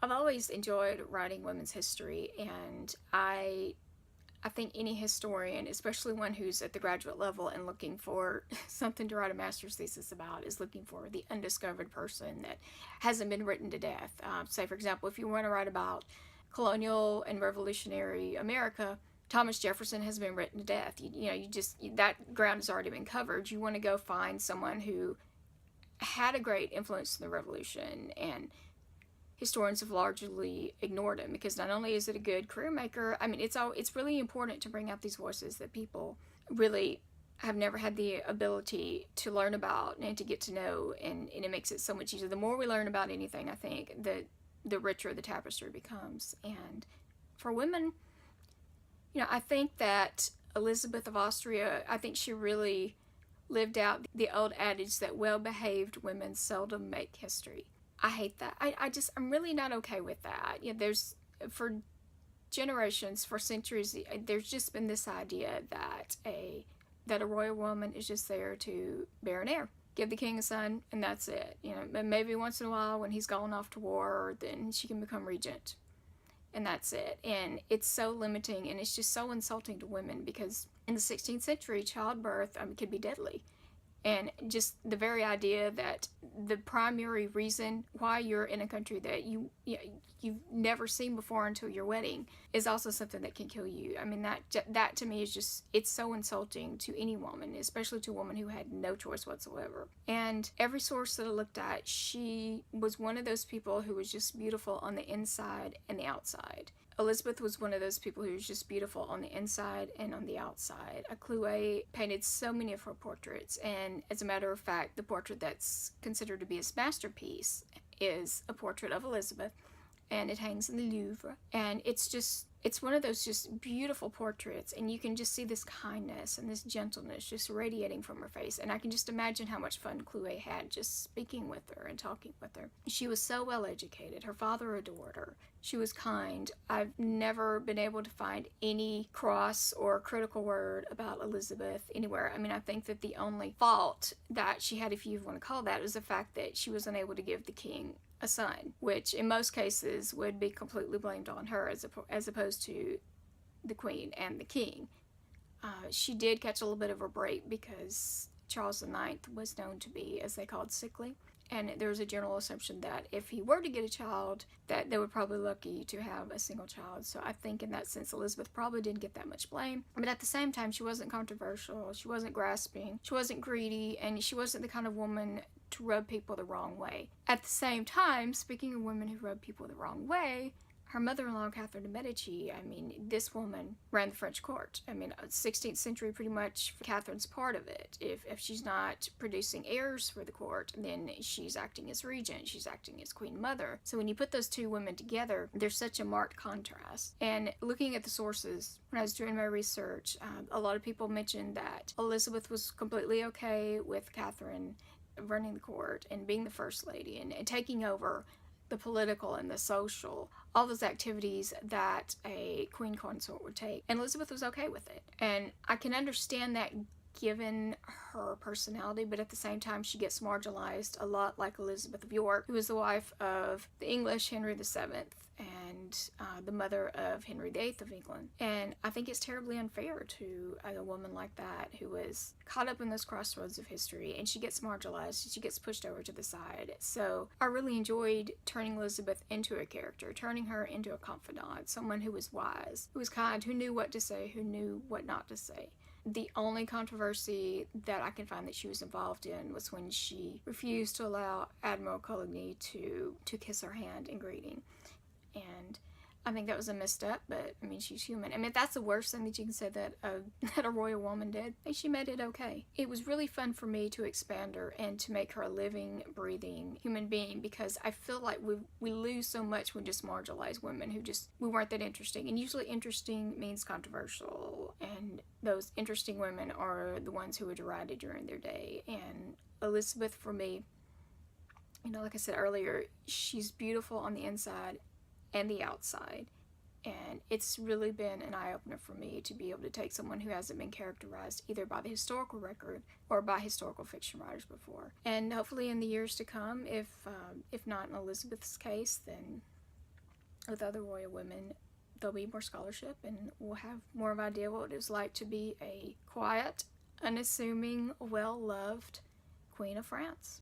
I've always enjoyed writing women's history, and I think any historian, especially one who's at the graduate level and looking for something to write a master's thesis about, is looking for the undiscovered person that hasn't been written to death. Say, for example, if you want to write about colonial and revolutionary America, Thomas Jefferson has been written to death. You just, that ground has already been covered. You want to go find someone who had a great influence in the revolution, and historians have largely ignored him because not only is it a good career maker, I mean, it's really important to bring out these voices that people really have never had the ability to learn about and to get to know, and it makes it so much easier. The more we learn about anything, I think, the richer the tapestry becomes. And for women, I think that Elizabeth of Austria, I think she really lived out the old adage that well-behaved women seldom make history. I hate that. I'm really not okay with that. For generations, for centuries, there's just been this idea that a royal woman is just there to bear an heir, give the king a son, and that's it. Maybe once in a while when he's gone off to war, then she can become regent, and that's it. And it's so limiting, and it's just so insulting to women because in the 16th century, childbirth could be deadly. And just the very idea that the primary reason why you're in a country that you've never seen before until your wedding is also something that can kill you. I mean, that to me is just, it's so insulting to any woman, especially to a woman who had no choice whatsoever. And every source that I looked at, she was one of those people who was just beautiful on the inside and the outside. Elizabeth was one of those people who was just beautiful on the inside and on the outside. Chloe painted so many of her portraits, and as a matter of fact, the portrait that's considered to be his masterpiece is a portrait of Elizabeth, and it hangs in the Louvre. And it's one of those just beautiful portraits, and you can just see this kindness and this gentleness just radiating from her face. And I can just imagine how much fun Chloe had just speaking with her and talking with her. She was so well educated. Her father adored her. She was kind. I've never been able to find any cross or critical word about Elizabeth anywhere. I mean, I think that the only fault that she had, if you want to call that, was the fact that she was unable to give the king a son, which in most cases would be completely blamed on her as opposed to the queen and the king. She did catch a little bit of a break because Charles IX was known to be, as they called, sickly. And there was a general assumption that if he were to get a child, that they were probably lucky to have a single child. So I think in that sense, Elizabeth probably didn't get that much blame. But at the same time, she wasn't controversial, she wasn't grasping, she wasn't greedy, and she wasn't the kind of woman to rub people the wrong way. At the same time, speaking of women who rub people the wrong way, her mother-in-law, Catherine de Medici, I mean, this woman ran the French court. I mean, 16th century, pretty much, Catherine's part of it. If she's not producing heirs for the court, then she's acting as regent, she's acting as queen mother. So when you put those two women together, there's such a marked contrast. And looking at the sources, when I was doing my research, a lot of people mentioned that Elizabeth was completely okay with Catherine running the court and being the first lady and taking over the political and the social, all those activities that a queen consort would take. And Elizabeth was okay with it. And I can understand that given her personality, but at the same time she gets marginalized a lot like Elizabeth of York, who was the wife of the English Henry VII and the mother of Henry VIII of England. And I think it's terribly unfair to a woman like that who was caught up in those crossroads of history, and she gets marginalized, she gets pushed over to the side. So I really enjoyed turning Elizabeth into a character, turning her into a confidant, someone who was wise, who was kind, who knew what to say, who knew what not to say. The only controversy that I can find that she was involved in was when she refused to allow Admiral Coligny to kiss her hand in greeting. And I think that was a misstep, but I mean, she's human. I mean, that's the worst thing that you can say that that a royal woman did. And she made it okay. It was really fun for me to expand her and to make her a living, breathing human being, because I feel like we lose so much when just marginalize women who we weren't that interesting. And usually interesting means controversial, and those interesting women are the ones who were derided during their day. And Elizabeth, for me, like I said earlier, she's beautiful on the inside and the outside, and it's really been an eye-opener for me to be able to take someone who hasn't been characterized either by the historical record or by historical fiction writers before. And hopefully in the years to come, if not in Elizabeth's case, then with other royal women, there'll be more scholarship and we'll have more of an idea what it was like to be a quiet, unassuming, well loved Queen of France.